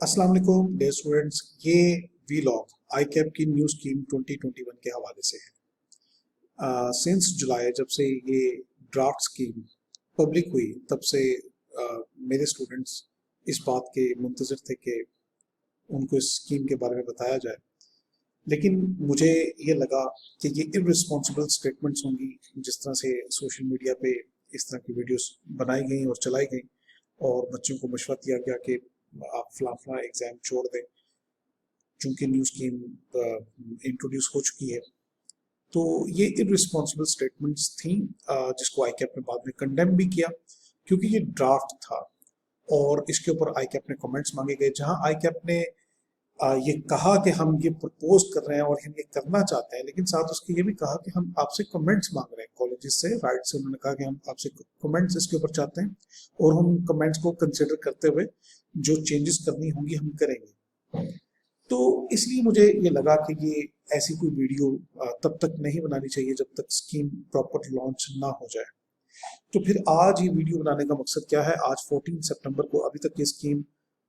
अस्सलाम वालेकुम dear students. ये वीलॉग आई कैप की न्यू स्कीम 2021 के हवाले से है। सिंस जुलाई जब से ये ड्राफ्ट स्कीम पब्लिक हुई तब से मेरे स्टूडेंट्स इस बात के मुंतज़िर थे कि उनको इस स्कीम के बारे में बताया जाए, लेकिन मुझे ये लगा कि ये इररिस्पॉन्सिबल स्टेटमेंट्स होंगी जिस तरह से सोशल मीडिया पे इस तरह की वीडियोस बनाई गई और चलाई गई और बच्चों को मशवरा दिया गया कि आप फला एग्ज़ाम छोड़ दें चूँकि न्यू स्कीम इंट्रोड्यूस हो चुकी है। तो ये इररिस्पॉन्सिबल स्टेटमेंट्स थी जिसको आई कैप ने बाद में कंडेम भी किया क्योंकि ये ड्राफ्ट था और इसके ऊपर आई कैप ने कमेंट्स मांगे गए, जहां आई कैप ने ये कहा कि हम ये प्रपोज कर रहे हैं और हम ये करना चाहते हैं, लेकिन साथ उसके ये भी कहा कि हम आपसे कमेंट्स मांग रहे हैं कॉलेजेस से, राइट से उन्होंने कहा कि हम आपसे कमेंट्स इसके ऊपर चाहते हैं और हम कमेंट्स को कंसिडर करते हुए जो चेंजेस करनी होंगी हम करेंगे। तो इसलिए मुझे ये लगा कि ये ऐसी कोई वीडियो तब तक नहीं बनानी चाहिए जब तक स्कीम प्रॉपर लॉन्च ना हो जाए। तो फिर आज ये वीडियो बनाने का मकसद क्या है? आज 14 सितंबर को अभी तक ये स्कीम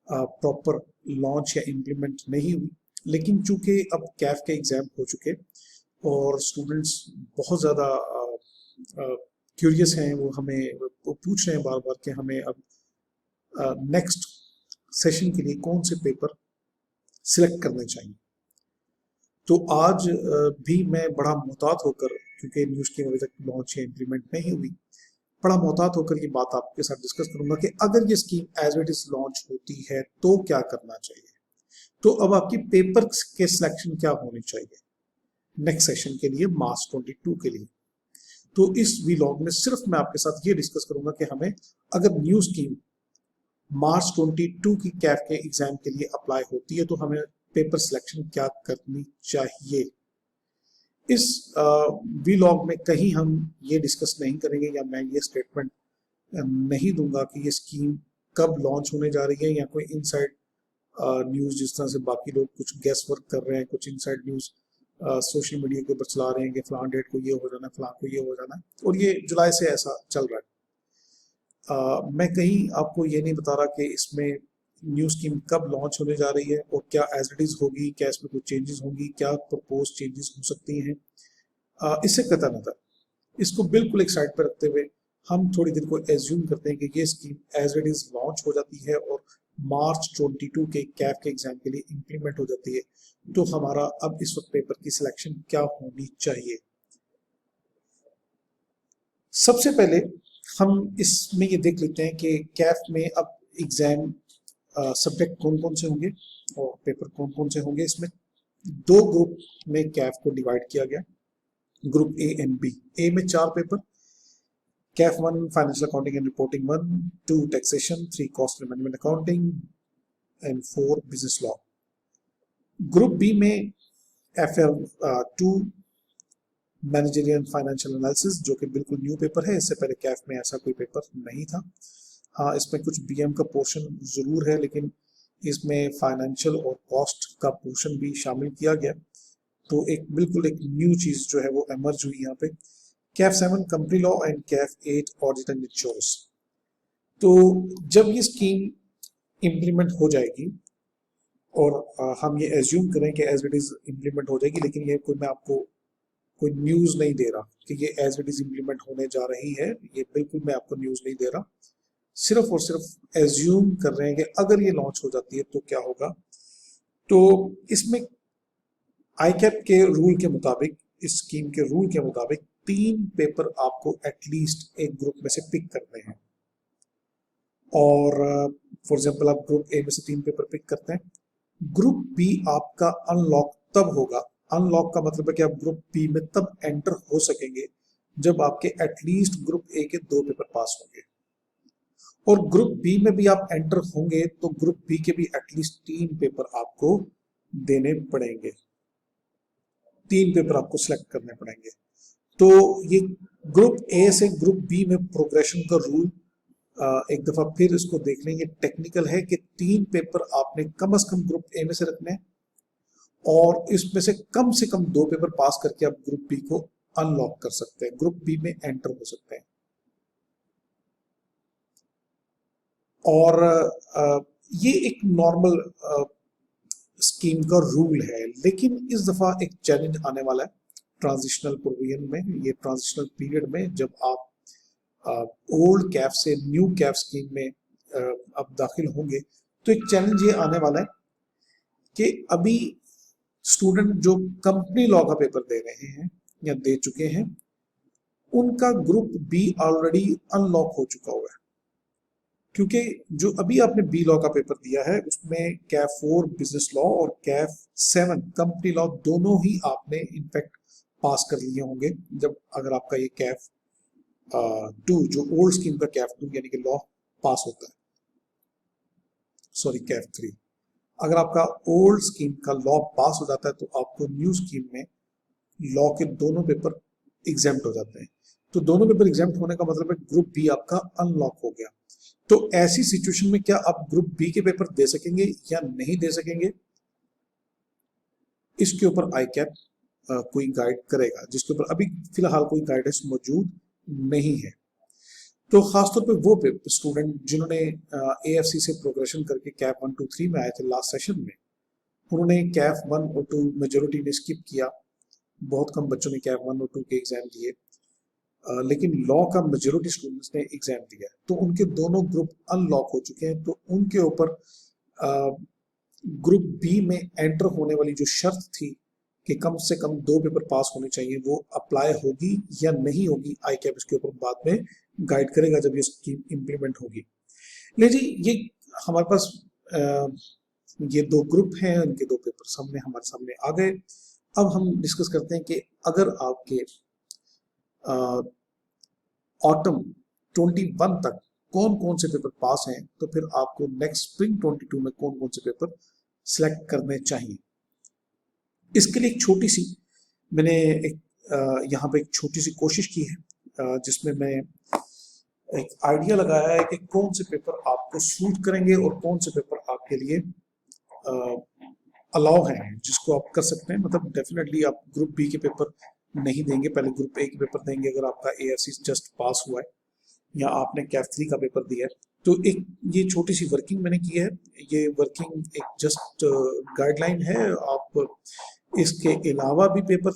प्रॉपर लॉन्च या इम्प्लीमेंट नहीं हुई, लेकिन चूंकि अब कैफ के एग्जाम हो चुके और स्टूडेंट्स बहुत ज़्यादा क्यूरियस हैं, वो पूछ रहे हैं बार बार कि हमें अब नेक्स्ट सेशन के लिए कौन से पेपर सिलेक्ट करने चाहिए। तो आज भी मैं बड़ा मोहतात होकर, क्योंकि न्यू स्कीम अभी तक लॉन्च या इम्प्लीमेंट नहीं हुई, बड़ा मोहतात होकर ये बात आपके साथ डिस्कस करूंगा कि अगर ये scheme as it is launch होती है तो क्या करना चाहिए। तो अब आपकी पेपर के सिलेक्शन क्या होनी चाहिए नेक्स्ट सेशन के लिए, मार्च 22 के लिए। तो इस वीलॉग में सिर्फ मैं आपके साथ ये डिस्कस करूंगा कि हमें अगर न्यू स्कीम मार्च 22 की कैफ के एग्जाम के लिए अप्लाई होती है तो हमें पेपर सिलेक्शन क्या करनी चाहिए। इस वीलॉग में कहीं हम ये डिस्कस नहीं करेंगे या मैं ये स्टेटमेंट नहीं दूंगा कि ये स्कीम कब लॉन्च होने जा रही है या कोई इनसाइड न्यूज़ जिस तरह से बाकी लोग कुछ गैस वर्क कर रहे हैं, कुछ इनसाइड न्यूज़ सोशल मीडिया के ऊपर चला रहे हैं कि फलां डेट को ये हो जाना है, फलां को ये हो जाना है, और ये जुलाई से ऐसा चल रहा है। मैं कहीं आपको ये नहीं बता रहा कि इसमें न्यू स्कीम कब लॉन्च होने जा रही है और क्या एज इट इज़ होगी, क्या इसमें कुछ चेंजेस होंगी, क्या प्रपोज चेंजेस हो सकती हैं। इससे कतई नज़र इसको बिल्कुल एक साइड पर रखते हुए हम थोड़ी देर को एज्यूम करते हैं कि ये scheme as it is launch हो जाती है और मार्च 22 के कैफ के एग्जाम के लिए इम्प्लीमेंट हो जाती है, तो हमारा अब इस वक्त पेपर की सिलेक्शन क्या होनी चाहिए। सबसे पहले हम इसमें ये देख लेते हैं कि कैफ में अब एग्जाम सब्जेक्ट कौन कौन से होंगे और पेपर कौन कौन से होंगे। इसमें दो ग्रुप में कैफ को डिवाइड किया गया, group A and B. A में 4 पेपर, कैफ 1 financial accounting and reporting 1, 2 taxation, 3 cost management accounting and 4 business law. Group B में FL2 मैनेजरियल फाइनेंशियल एनालिसिस, जो कि बिल्कुल न्यू पेपर है, इससे पहले कैफ में ऐसा कोई पेपर नहीं था। हाँ, इसमें कुछ BM का पोर्शन ज़रूर है, लेकिन इसमें फाइनेंशियल और कॉस्ट का पोर्शन भी शामिल किया गया, तो एक बिल्कुल एक न्यू चीज़ जो है वो एमर्ज हुई यहाँ पे। Kaif 7 company law and Kaif 8 audit and insurance. तो जब ये स्कीम इम्प्लीमेंट हो जाएगी और हम ये एज्यूम करें कि एज इट इज़ इम्प्लीमेंट हो जाएगी, लेकिन ये कोई मैं आपको कोई न्यूज़ नहीं दे रहा कि ये एज इट इज़ इम्प्लीमेंट होने जा रही है, ये बिल्कुल मैं आपको न्यूज़ नहीं दे रहा, सिर्फ और सिर्फ एज्यूम कर रहे हैं कि अगर ये लॉन्च हो जाती है तो क्या होगा। तो इसमें आई कैप के रूल के मुताबिक, इस स्कीम के रूल के मुताबिक 3 पेपर आपको एटलीस्ट एक ग्रुप में से पिक करने हैं। और फॉर एग्जांपल आप ग्रुप ए में से 3 पेपर पिक करते हैं, ग्रुप बी आपका अनलॉक तब होगा। अनलॉक का मतलब है कि आप ग्रुप बी में तब एंटर हो सकेंगे जब आपके एटलीस्ट ग्रुप ए के 2 पेपर पास होंगे, और ग्रुप बी में भी आप एंटर होंगे तो ग्रुप बी के भी एटलीस्ट 3 पेपर आपको देने पड़ेंगे, 3 पेपर आपको सिलेक्ट करने पड़ेंगे। तो ये ग्रुप ए से ग्रुप बी में प्रोग्रेशन का रूल एक दफा फिर इसको देख लेंगे, टेक्निकल है कि 3 पेपर आपने कम से कम ग्रुप ए में से रखने हैं और इसमें से कम 2 पेपर पास करके आप ग्रुप बी को अनलॉक कर सकते हैं, ग्रुप बी में एंटर हो सकते हैं। और ये एक नॉर्मल स्कीम का रूल है, लेकिन इस दफा एक चैलेंज आने वाला है ट्रांजिशनल प्रोविजन में। ये ट्रांजिशनल पीरियड में जब आप ओल्ड कैफ से न्यू कैफ स्कीम में अब दाखिल होंगे, तो एक चैलेंज ये आने वाला है कि अभी स्टूडेंट जो कंपनी लॉ का पेपर दे रहे हैं या दे चुके हैं, उनका ग्रुप बी ऑलरेडी अनलॉक हो चुका हुआ है, क्योंकि जो अभी आपने बी लॉ का पेपर दिया है उसमें कैफ 4 बिजनेस लॉ और कैफ 7 कंपनी लॉ दोनों ही आपने इनफैक्ट पास कर लिए होंगे। जब अगर आपका ये कैफ 2 जो ओल्ड स्कीम का कैफ 2 यानी कि लॉ पास होता है, सॉरी कैफ 3, अगर आपका ओल्ड स्कीम का लॉ पास हो जाता है तो आपको न्यू स्कीम में लॉ के दोनों पेपर एग्जाम्प्ट हो जाते हैं। तो दोनों पेपर एग्जाम्प्ट होने का मतलब है ग्रुप बी आपका अनलॉक हो गया। तो ऐसी सिचुएशन में क्या आप ग्रुप बी के पेपर दे सकेंगे या नहीं दे सकेंगे, इसके ऊपर आई कैप कोई गाइड करेगा, जिसके ऊपर अभी फिलहाल कोई गाइडेंस मौजूद नहीं है। तो खासतौर पे वो स्टूडेंट जिन्होंने एएफसी से प्रोग्रेशन करके कैफ 1 2 3 में आए थे लास्ट सेशन में, उन्होंने कैफ 1 और 2 मेजोरिटी ने स्किप किया। बहुत कम बच्चों ने कैफ 1 और 2 के एग्जाम दिए, लेकिन लॉ का मेजोरिटी स्टूडेंट्स ने एग्जाम दिया, तो उनके दोनों ग्रुप अनलॉक हो चुके हैं। तो उनके ऊपर ग्रुप बी में एंटर होने वाली जो शर्त थी कि कम से कम 2 पेपर पास होने चाहिए, वो अप्लाई होगी या नहीं होगी, आई कैप इसके ऊपर बाद में गाइड करेगा जब ये स्कीम इम्प्लीमेंट होगी। ले जी, ये हमारे पास ये 2 ग्रुप हैं, उनके 2 पेपर सामने हमारे सामने आ गए। अब हम डिस्कस करते हैं कि अगर आपके ऑटम 21 तक कौन कौन से पेपर पास हैं, तो फिर आपको नेक्स्ट स्प्रिंग 22 में कौन कौन से पेपर सिलेक्ट करने चाहिए। इसके लिए एक छोटी सी मैंने यहाँ पे एक छोटी सी कोशिश की है, जिसमें मैं एक आइडिया लगाया है कि कौन से पेपर आपको सूट करेंगे और कौन से पेपर आपके लिए अलाउ हैं, जिसको आप कर सकते हैं। मतलब डेफिनेटली आप ग्रुप बी के पेपर नहीं देंगे, पहले ग्रुप ए के पेपर देंगे अगर आपका एएफसी जस्ट पास हुआ है या आपने कैफ 3 का पेपर दिया है। तो एक ये छोटी सी वर्किंग मैंने की है, ये वर्किंग एक जस्ट गाइडलाइन है। आप इसके अलावा भी पेपर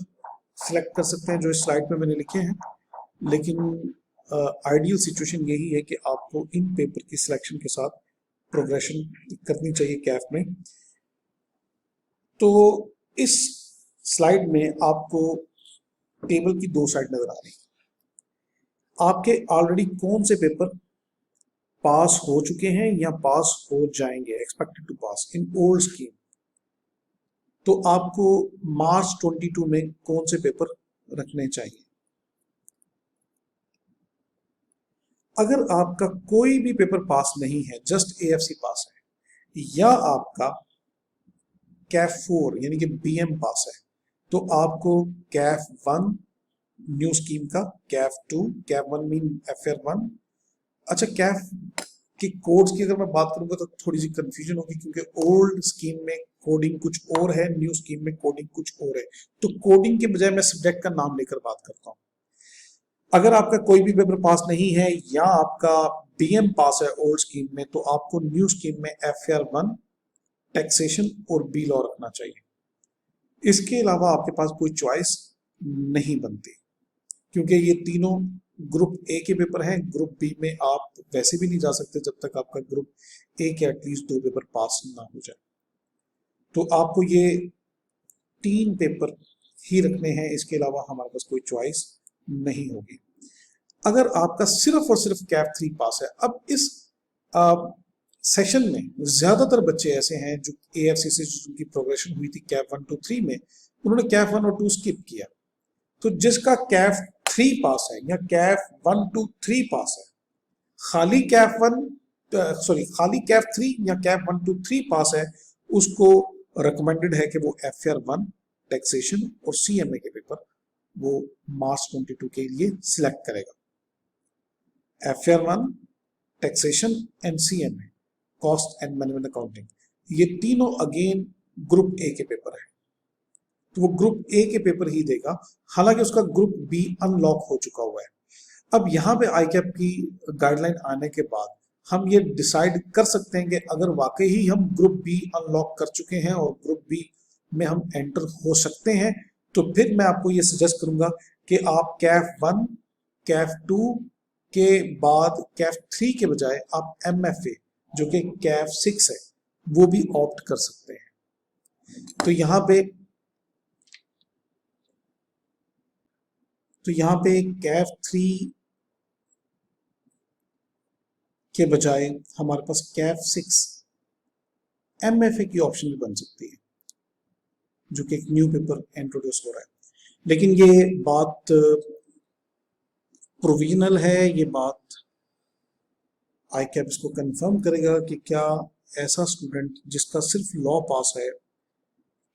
सिलेक्ट कर सकते हैं जो इस स्लाइड पे मैंने लिखे हैं, लेकिन आइडियल सिचुएशन यही है कि आपको इन पेपर की सिलेक्शन के साथ प्रोग्रेशन करनी चाहिए कैफ में। तो इस स्लाइड में आपको टेबल की 2 साइड नजर आ रही है। आपके ऑलरेडी कौन से पेपर पास हो चुके हैं या पास हो जाएंगे, expected to pass in old scheme. तो आपको मार्च 22 में कौन से पेपर रखने चाहिए। अगर आपका कोई भी पेपर पास नहीं है, जस्ट एएफसी पास है, या आपका कैफ 4 यानी कि बीएम पास है, तो आपको कैफ 1 न्यू स्कीम का, कैफ 2, कैफ 1 मीन एफआर 1। अच्छा, कैफ के कोड्स की अगर मैं बात करूंगा तो थोड़ी सी कंफ्यूजन होगी, क्योंकि ओल्ड स्कीम में कोडिंग कुछ और है, न्यू स्कीम में कोडिंग कुछ और है। तो कोडिंग के बजाय मैं सब्जेक्ट का नाम लेकर बात करता हूं। अगर आपका कोई भी पेपर पास नहीं है या आपका बीएम पास है ओल्ड स्कीम में, तो आपको न्यू स्कीम में एफआर 1, टैक्सेशन और बी लॉ रखना चाहिए। इसके अलावा आपके पास कोई चॉइस नहीं बनती, क्योंकि ये तीनों ग्रुप ए के पेपर हैं। ग्रुप बी में आप वैसे भी नहीं जा सकते जब तक आपका ग्रुप ए के एटलीस्ट 2 पेपर पास ना हो जाए। तो आपको ये 3 पेपर ही रखने हैं, इसके अलावा हमारे पास कोई चॉइस नहीं होगी। अगर आपका सिर्फ और सिर्फ कैफ 3 पास है, अब इस सेशन में ज्यादातर बच्चे ऐसे हैं जो एएफसी से जिनकी प्रोग्रेशन हुई थी कैफ 1 2 3 में, उन्होंने कैफ 1 और 2 स्किप किया। तो जिसका कैफ 3 पास है या कैफ 1 2 3 पास है, खाली कैफ 3 या कैफ 1 2 3 पास है, उसको रिकमेंडेड है कि वो एफआर 1, टैक्सेशन और सीएमए के पेपर वो मार्च 22 के लिए सिलेक्ट करेगा। FR 1, taxation and CMA, cost and management accounting, ये तीनों अगेन ग्रुप ए के पेपर है, तो वो ग्रुप ए के पेपर ही देगा। हालांकि उसका ग्रुप बी अनलॉक हो चुका हुआ है। अब यहाँ पे आई कैप की गाइडलाइन आने के बाद हम ये डिसाइड कर सकते हैं कि अगर वाकई ही हम ग्रुप बी अनलॉक कर चुके हैं और ग्रुप बी में हम एंटर हो सकते हैं, तो फिर मैं आपको ये सजेस्ट करूंगा कि आप कैफ 1 कैफ 2 के बाद कैफ 3 के बजाय आप MFA जो कि कैफ 6 है वो भी ऑप्ट कर सकते हैं। तो यहाँ पे कैफ 3 के बजाय हमारे पास कैफ 6 MFA की ऑप्शन भी बन सकती है, जो कि एक न्यू पेपर इंट्रोड्यूस हो रहा है। लेकिन ये बात प्रोविजनल है, ये बात ICAP इसको कंफर्म करेगा कि क्या ऐसा स्टूडेंट जिसका सिर्फ लॉ पास है,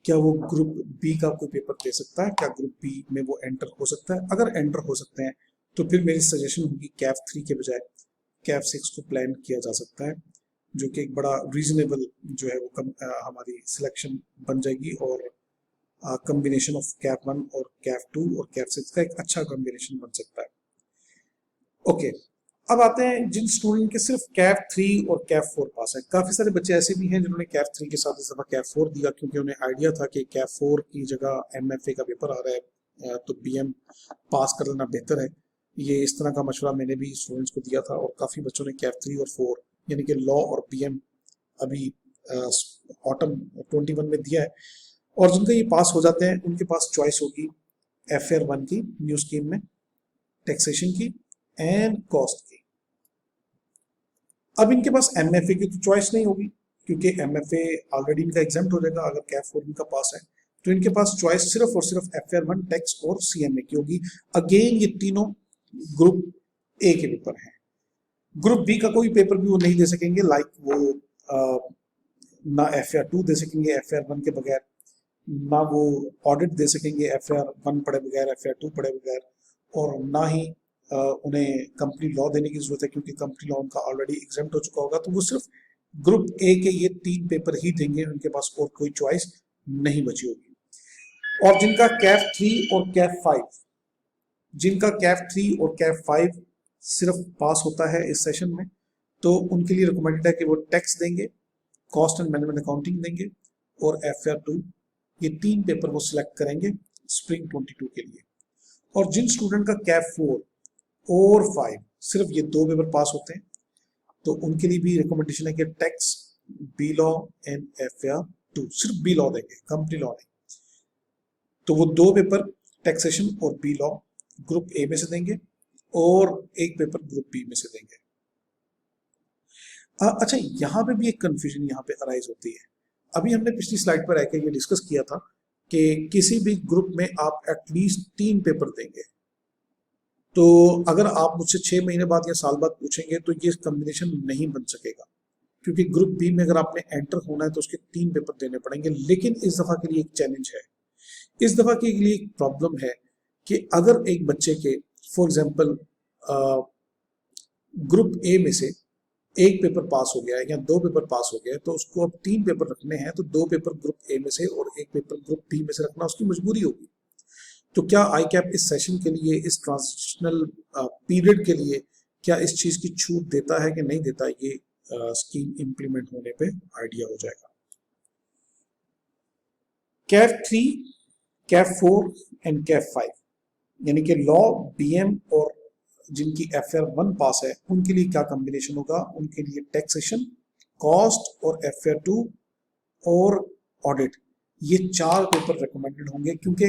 क्या वो ग्रुप बी का कोई पेपर दे सकता है, क्या ग्रुप बी में वो एंटर हो सकता है। अगर एंटर हो सकते हैं तो फिर मेरी सजेशन होगी कैफ 3 के बजाय कैफ 6 को प्लान किया जा सकता है, जो कि एक बड़ा रीजनेबल जो है वो हमारी सिलेक्शन बन जाएगी और कॉम्बिनेशन ऑफ कैफ 1 और कैफ 2 और कैफ 6 का एक अच्छा कॉम्बिनेशन बन सकता है। ओके, अब आते हैं जिन स्टूडेंट के सिर्फ कैफ 3 और कैफ 4 पास है। काफी सारे बच्चे ऐसे भी हैं जिन्होंने कैफ 3 के साथ इस दफा कैफ 4 दिया, क्योंकि उन्हें आइडिया था कि कैफ 4 की जगह MFA का पेपर आ रहा है तो BM पास कर लेना बेहतर है। ये इस तरह का मशवरा मैंने भी स्टूडेंट्स को दिया था और काफी बच्चों ने कैफ 3 और 4 यानी कि लॉ और BM अभी ऑटम 21 में दिया है। और जिनका ये पास हो जाते हैं उनके पास चॉइस होगी FR 1 की न्यू स्कीम में, टैक्सेशन की एंड कॉस्ट की। अब इनके पास MFA की तो चॉइस नहीं होगी, क्योंकि MFA ऑलरेडी इनका एग्जाम्प्ट हो जाएगा अगर कैफ 4 इनका पास है। तो इनके पास चॉइस सिर्फ और सिर्फ FR 1 टैक्स और CMA की होगी। अगेन ये तीनों ग्रुप ए के पेपर हैं। ग्रुप बी का कोई पेपर भी वो नहीं दे सकेंगे, लाइक वो ना FR 2 दे सकेंगे FR 1 के बगैर, ना वो ऑडिट दे सकेंगे FR 1 पढ़े बगैर, FR 2 पढ़े बगैर, और ना ही उन्हें कंपनी लॉ देने की जरूरत है, क्योंकि कंपनी लॉ उनका ऑलरेडी एग्जाम्प्ट हो चुका होगा। तो वो सिर्फ ग्रुप ए के ये 3 पेपर ही देंगे, उनके पास और कोई चॉइस नहीं बची होगी। और जिनका कैफ 3 और कैफ 5 जिनका कैफ 3 और कैफ 5 सिर्फ पास होता है इस सेशन में, तो उनके लिए रिकमेंडेड है कि वो टैक्स देंगे, कॉस्ट एंड मैनेजमेंट अकाउंटिंग देंगे और FR 2, ये 3 पेपर वो सिलेक्ट करेंगे स्प्रिंग 22 के लिए। और जिन स्टूडेंट का कैफ 4 और 5 सिर्फ ये 2 पेपर पास होते हैं, तो उनके लिए भी रिकमेंडेशन है कि tax, B law and FR 2, सिर्फ बी लॉ देंगे, कंपनी लॉ नहीं। तो वो 2 पेपर टैक्सेशन और बी लॉ ग्रुप ए में से देंगे और एक पेपर ग्रुप बी में से देंगे। अच्छा, यहाँ पे भी एक कंफ्यूजन यहाँ पे अराइज होती है। अभी हमने पिछली स्लाइड पर आकर ये डिस्कस किया था कि किसी भी ग्रुप में आप एटलीस्ट 3 पेपर देंगे। तो अगर आप मुझसे 6 महीने बाद या साल बाद पूछेंगे तो ये कॉम्बिनेशन नहीं बन सकेगा, क्योंकि ग्रुप बी में अगर आपने एंटर होना है तो उसके 3 पेपर देने पड़ेंगे। लेकिन इस दफा के लिए एक चैलेंज है, इस दफा के लिए एक प्रॉब्लम है कि अगर एक बच्चे के फॉर एग्जाम्पल ग्रुप ए में से एक पेपर पास हो गया है या 2 पेपर पास हो गया है, तो उसको अब 3 पेपर रखने हैं, तो 2 पेपर ग्रुप ए में से और एक पेपर ग्रुप बी में से रखना उसकी मजबूरी होगी। तो क्या ICAP इस सेशन के लिए, इस ट्रांजिशनल पीरियड के लिए क्या इस चीज की छूट देता है कि नहीं देता, ये स्कीम इंप्लीमेंट होने पे आइडिया हो जाएगा। कैफ 3, कैफ 4 एंड कैफ 5 यानी कि लॉ, BM और जिनकी FR 1 पास है उनके लिए क्या कॉम्बिनेशन होगा, उनके लिए टैक्सेशन, कॉस्ट और FR 2 और ऑडिट, ये 4 पेपर रिकमेंडेड होंगे, क्योंकि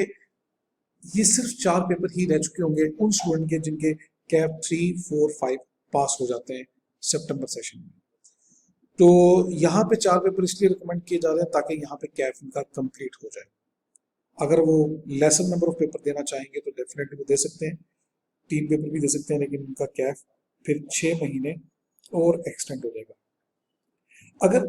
ये सिर्फ 4 पेपर ही रह चुके होंगे उन स्टूडेंट के जिनके कैफ 3, 4, 5 पास हो जाते हैं सितंबर सेशन में। तो यहाँ पे 4 पेपर इसलिए रिकमेंड किए जा रहे हैं ताकि यहाँ पे कैफ इनका कंप्लीट हो जाए। अगर वो लेसर नंबर ऑफ पेपर देना चाहेंगे तो डेफिनेटली वो दे सकते हैं, 3 पेपर भी दे सकते हैं, लेकिन उनका कैफ फिर 6 महीने और एक्सटेंड हो जाएगा। अगर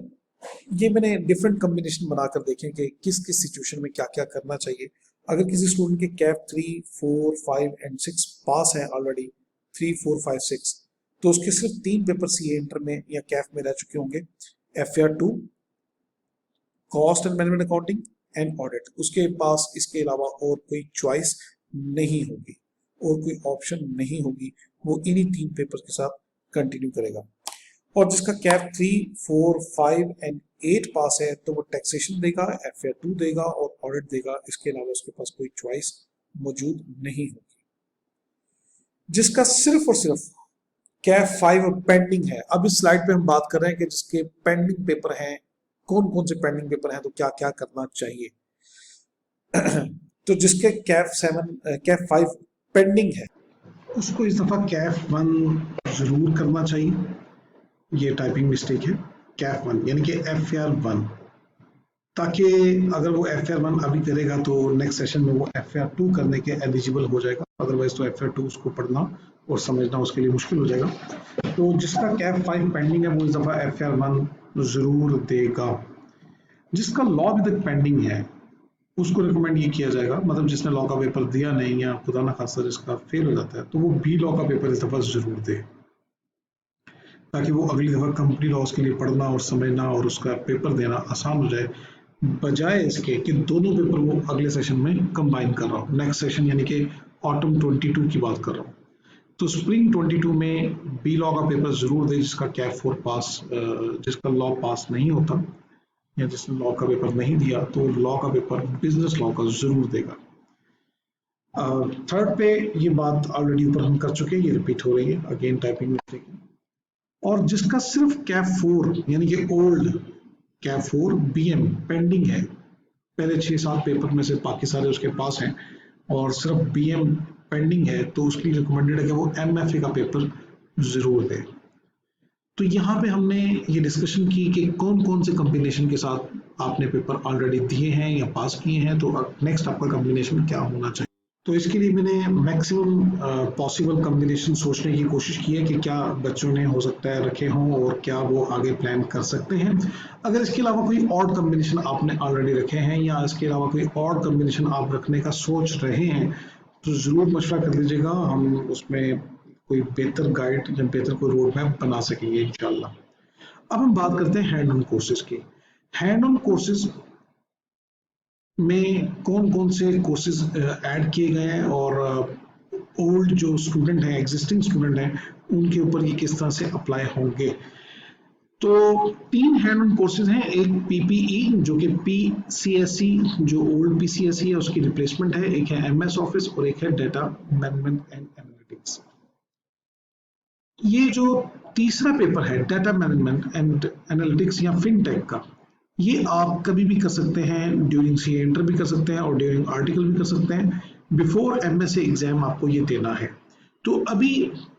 ये मैंने डिफरेंट कॉम्बिनेशन बनाकर देखें कि किस किस सिचुएशन में क्या क्या करना चाहिए। अगर किसी स्टूडेंट के कैफ 3, 4, 5 एंड 6 पास है ऑलरेडी, 3, 4, 5, 6, तो उसके सिर्फ 3 पेपर CA इंटर में या कैफ में रह चुके होंगे, FR 2, cost and management accounting and audit. उसके पास इसके अलावा और कोई चॉइस नहीं होगी और कोई ऑप्शन नहीं होगी, वो इन्हीं 3 पेपर के साथ कंटिन्यू करेगा। और जिसका कैफ 3, 4, 5 एंड 8 पास है तो वो टैक्सेशन देगा, FR2 देगा और ऑडिट देगा। इसके अलावा उसके पास कोई चॉइस मौजूद नहीं होगी। जिसका सिर्फ और सिर्फ कैफ 5 पेंडिंग है, अब इस स्लाइड पे हम बात कर रहे हैं कि जिसके पेंडिंग पेपर हैं, कौन कौन से पेंडिंग पेपर हैं, तो क्या क्या करना चाहिए। तो जिसके कैफ 5 पेंडिंग है उसको इस दफ़ा कैफ 1 ज़रूर करना चाहिए। ये टाइपिंग मिस्टेक है, कैफ 1 यानी कि FR1, ताकि अगर वो FR1 अभी करेगा तो नेक्स्ट सेशन में वो FR2 करने के एलिजिबल हो जाएगा। अदरवाइज तो FR2 उसको पढ़ना और समझना उसके लिए मुश्किल हो जाएगा। तो जिसका कैफ 5 पेंडिंग है वो इस दफ़ा FR1 ज़रूर देगा। जिसका लॉ अभी तक पेंडिंग है उसको रिकमेंड ये किया जाएगा, मतलब जिसने लॉ का पेपर दिया नहीं या खुदा ना खासा जिसका फेल हो जाता है तो वो बी लॉ का पेपर इस दफ़ा ज़रूर दे, ताकि वो अगली दफ़ा कंपनी लॉज के लिए पढ़ना और समझना और उसका पेपर देना आसान हो जाए, बजाय इसके कि दोनों पेपर वो अगले सेशन में कंबाइन कर रहा हूँ। नेक्स्ट सेशन यानी कि ऑटम 22 की बात कर रहा हूँ। तो स्प्रिंग 22 में बी लॉ का पेपर ज़रूर दे जिसका कैफ 4 पास, जिसका लॉ पास नहीं होता या जिसने लॉ का पेपर नहीं दिया तो लॉ का पेपर बिजनेस लॉ का ज़रूर देगा। थर्ड पे ये बात ऑलरेडी ऊपर हम कर चुके हैं, ये रिपीट हो रही है, अगेन टाइपिंग मिस्टेक। और जिसका सिर्फ कैफ 4 यानी कि ओल्ड कैफ 4 BM पेंडिंग है, पहले 6-7 पेपर में से बाकी सारे उसके पास हैं और सिर्फ BM पेंडिंग है, तो उसके लिए रिकमेंडेड है कि वो MFA का पेपर ज़रूर दे। तो यहाँ पे हमने ये डिस्कशन की कि कौन कौन से कॉम्बिनेशन के साथ आपने पेपर ऑलरेडी दिए हैं या पास किए हैं, तो नेक्स्ट आपका कॉम्बिनेशन क्या होना चाहिए। तो इसके लिए मैंने मैक्सिमम पॉसिबल कॉम्बिनेशन सोचने की कोशिश की है कि क्या बच्चों ने हो सकता है रखे हों और क्या वो आगे प्लान कर सकते हैं। अगर इसके अलावा कोई और कॉम्बिनेशन आपने ऑलरेडी रखे हैं या इसके अलावा कोई और कॉम्बिनेशन आप रखने का सोच रहे हैं तो ज़रूर मशवरा कर लीजिएगा, हम उसमें कोई बेहतर गाइड या बेहतर कोई रोड मैप बना सकेंगे इंशाल्लाह। अब हम बात करते हैं हैंड ऑन कोर्सेज की। हैंड ऑन कोर्सेज में कौन कौन से कोर्सेज ऐड किए गए हैं और ओल्ड जो स्टूडेंट हैं, एग्जिस्टिंग स्टूडेंट हैं, उनके ऊपर ये किस तरह से अप्लाई होंगे। तो 3 हैंड ऑन कोर्सेज हैं, एक PPE जो कि PCSE जो ओल्ड PCSE है उसकी रिप्लेसमेंट है, एक है MS ऑफिस और एक है डेटा मैनेजमेंट एंड एनालिटिक्स। ये जो तीसरा पेपर है डेटा मैनेजमेंट एंड एनालिटिक्स या फिनटेक का, ये आप कभी भी कर सकते हैं, ड्यूरिंग CA इंटर भी कर सकते हैं और ड्यूरिंग आर्टिकल भी कर सकते हैं। बिफोर MSA एग्जाम आपको ये देना है। तो अभी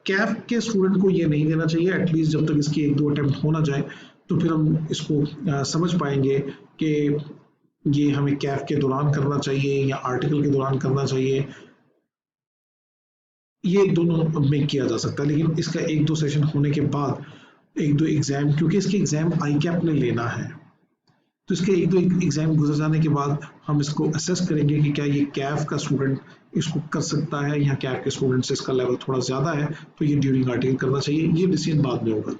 कैफ के स्टूडेंट को ये नहीं देना चाहिए, एटलीस्ट जब तक इसकी 1-2 अटेम्प्ट हो ना जाए, तो फिर हम इसको समझ पाएंगे कि ये हमें कैफ के दौरान करना चाहिए या आर्टिकल के दौरान करना चाहिए। ये दोनों में किया जा सकता है, लेकिन इसका 1-2 सेशन होने के बाद 1-2 एग्जाम, क्योंकि इसके एग्जाम ICAP ने लेना है, तो इसके 1-2 एग्जाम गुजर जाने के बाद हम इसको असेस करेंगे कि क्या ये कैफ का स्टूडेंट इसको कर सकता है या कैफ के स्टूडेंट से इसका लेवल थोड़ा ज़्यादा है तो ये ड्यूरिंग आर्टिकल करना चाहिए। ये डिसीजन बाद में होगा।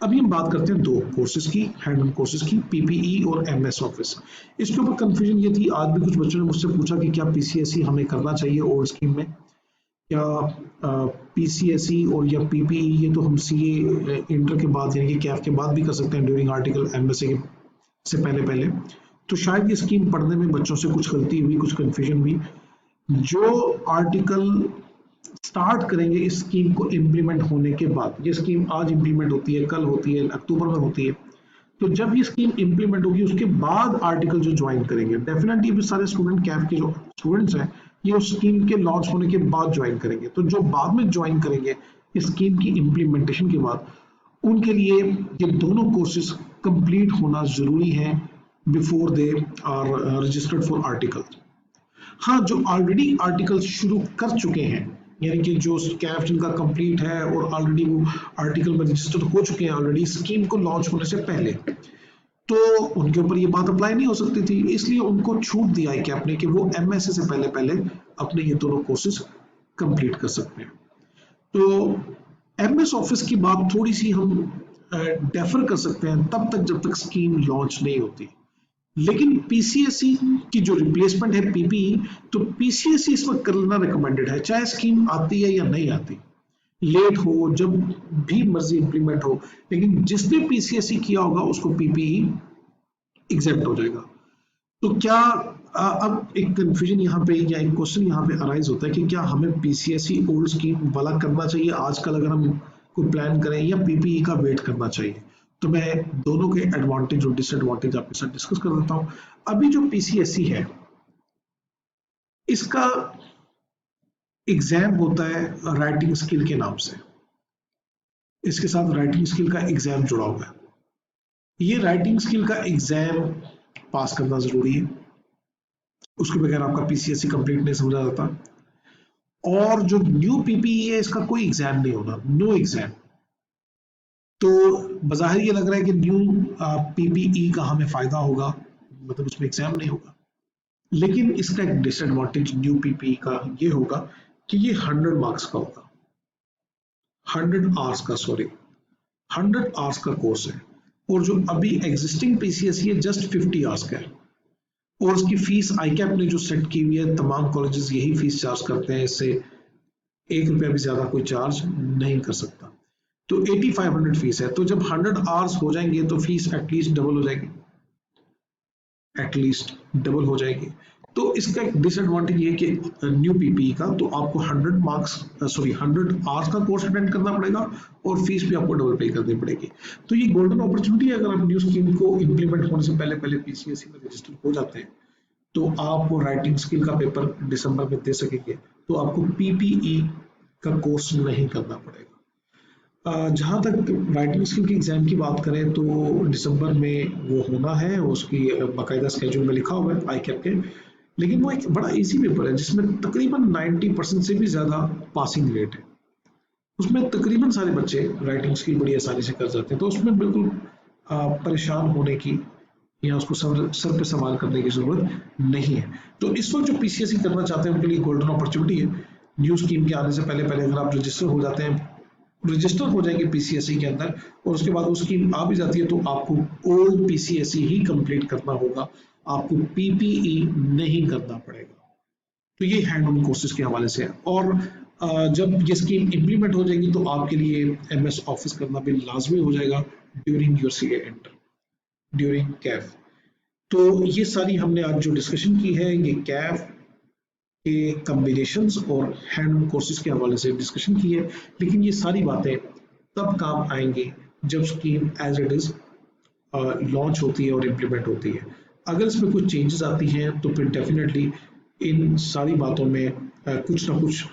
अभी हम बात करते हैं 2 कोर्सेज की, हैंड ऑन कोर्सेज की, PPE और MS ऑफिस। इसके ऊपर कंफ्यूजन ये थी, आज भी कुछ बच्चों ने मुझसे पूछा कि क्या PCSE हमें करना चाहिए ओल्ड स्कीम में, या PCSE और या PPE ये तो हम CA इंटर के बाद यानी कि कैफ के बाद भी कर सकते हैं ड्यूरिंग आर्टिकल MSA से पहले पहले। तो शायद ये स्कीम पढ़ने में बच्चों से कुछ गलती हुई, कुछ कंफ्यूजन हुई। जो आर्टिकल स्टार्ट करेंगे इस स्कीम को इम्प्लीमेंट होने के बाद, ये स्कीम आज इम्प्लीमेंट होती है, कल होती है, अक्टूबर में होती है, तो जब ये स्कीम इम्प्लीमेंट होगी उसके बाद आर्टिकल जो ज्वाइन करेंगे, डेफिनेटली भी सारे स्टूडेंट कैफ के जो स्टूडेंट्स हैं ये उस स्कीम के लॉन्च होने के बाद ज्वाइन करेंगे। तो जो बाद में ज्वाइन करेंगे इस स्कीम की इम्प्लीमेंटेशन के बाद, उनके लिए ये दोनों कोर्सेज कंप्लीट होना जरूरी है before they are registered for article. हाँ, जो ऑलरेडी आर्टिकल शुरू कर चुके हैं, यानी कि जो कैफ जिनका कंप्लीट है और ऑलरेडी वो आर्टिकल में रजिस्टर हो चुके हैं ऑलरेडी स्कीम को लॉन्च होने से पहले, तो उनके ऊपर ये बात अप्लाई नहीं हो सकती थी, इसलिए उनको छूट दिया है कि अपने कि वो MSA से पहले पहले अपने ये दोनों कोर्सेज कंप्लीट कर सकते हैं। तो MS ऑफिस की बात थोड़ी सी हम डेफर कर सकते हैं तब तक जब तक स्कीम लॉन्च नहीं होती, लेकिन PCSE की जो रिप्लेसमेंट है PPE, तो PCSE इस वक्त करना रिकमेंडेड है चाहे स्कीम आती है या नहीं आती। लेट हो, जब भी मर्जी इंप्लीमेंट हो, लेकिन जिसने पीसीएसई किया होगा उसको पीपीई एग्जेप्ट हो जाएगा। तो क्या अब एक कंफ्यूजन यहाँ पे या एक क्वेश्चन यहाँ पे अराइज होता है कि क्या हमें पीसीएसई ओल्ड स्कीम वाला करना चाहिए आजकल अगर हम कोई प्लान करें, या पीपीई का वेट करना चाहिए? तो मैं दोनों के एडवांटेज और डिसएडवांटेज आपके साथ डिस्कस कर देता हूँ। अभी जो पीसीएसई है इसका एग्जाम होता है राइटिंग स्किल के नाम से, इसके साथ राइटिंग स्किल का एग्जाम जुड़ा हुआ है। ये राइटिंग स्किल का एग्जाम पास करना जरूरी है, उसके बगैर आपका पीसीएसई कंप्लीट नहीं समझा जाता। और जो न्यू पीपीई है इसका कोई एग्जाम नहीं होना, नो एग्जाम। तो बाज़ाहिर ये लग रहा है कि न्यू पीपीई का हमें फायदा होगा, मतलब उसमें एग्जाम नहीं होगा। लेकिन इसका एक डिसएडवांटेज न्यू पीपीई का ये होगा कि ये 100 मार्क्स का होगा, 100 आवर्स का, सॉरी 100 आवर्स का कोर्स है। और जो अभी एग्जिस्टिंग पीसीएसई है जस्ट 50 आवर्स का है। और उसकी फीस आईकैप ने जो सेट की हुई है, तमाम कॉलेजेस यही फीस चार्ज करते हैं, इससे ₹1 भी ज्यादा कोई चार्ज नहीं कर सकता। तो 8500 फीस है। तो जब 100 आवर्स हो जाएंगे तो फीस एटलीस्ट डबल हो जाएगी, एटलीस्ट डबल हो जाएगी। तो इसका एक डिसएडवांटेज ये कि न्यू पीपीई का तो आपको 100 मार्क्स सॉरी 100 आवर्स का कोर्स अटेंड करना पड़ेगा और फीस भी आपको डबल पे करनी पड़ेगी। तो ये गोल्डन अपॉर्चुनिटी है, अगर आप न्यू स्कीम को इम्प्लीमेंट होने से पहले पहले पीसीएसई में रजिस्टर हो जाते हैं तो आप राइटिंग स्किल का पेपर दिसंबर में दे सकेंगे, तो आपको पीपीई का कोर्स नहीं करना पड़ेगा। जहाँ तक राइटिंग स्किल के एग्जाम की बात करें तो दिसंबर में वो होना है, उसकी बाकायदा स्केड्यूल में लिखा हुआ है आईकैप के। लेकिन वो एक बड़ा इजी पेपर है जिसमें तकरीबन 90% से भी ज़्यादा पासिंग रेट है। उसमें तकरीबन सारे बच्चे राइटिंग स्किल बड़ी आसानी से कर जाते हैं, तो उसमें बिल्कुल परेशान होने की या उसको सर पे सवाल करने की जरूरत नहीं है। तो इस वक्त जो पीसीएसई करना चाहते हैं उनके लिए गोल्डन अपॉर्चुनिटी है। न्यू स्कीम के आने से पहले पहले अगर आप रजिस्टर हो जाते हैं, रजिस्टर हो जाएंगे पीसीएसई के अंदर, और उसके बाद वो स्कीम आ भी जाती है तो आपको ओल्ड पीसीएसई ही कंप्लीट करना होगा, आपको पीपीई नहीं करना पड़ेगा। तो ये हैंड ऑन कोर्सेज के हवाले से है। और जब ये स्कीम इम्प्लीमेंट हो जाएगी तो आपके लिए एमएस ऑफिस करना भी लाजमी हो जाएगा during your CA enter, during Kaif. तो ये सारी हमने आज जो डिस्कशन की है ये कैफ के कम्बिनेशंस और हैंड कोर्सेज के हवाले से डिस्कशन की है। लेकिन ये सारी बातें तब काम आएंगी जब scheme as it is launch होती है और इम्प्लीमेंट होती है। अगर इसमें कुछ चेंजेस आती हैं तो फिर डेफिनेटली इन सारी बातों में कुछ ना कुछ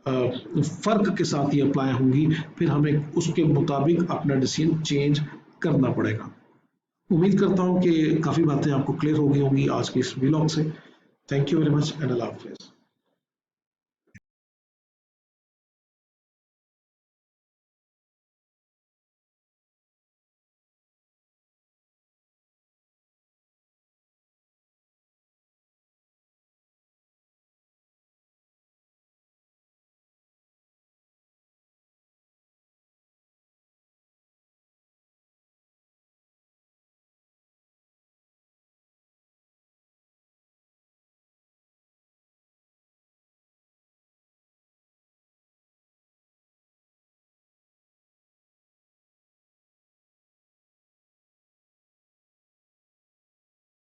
फर्क के साथ ये अप्लाई होंगी, फिर हमें उसके मुताबिक अपना डिसीजन चेंज करना पड़ेगा। उम्मीद करता हूँ कि काफ़ी बातें आपको क्लियर हो गई होंगी आज के इस व्लॉग से। Thank you very much and Allah हाफिज़।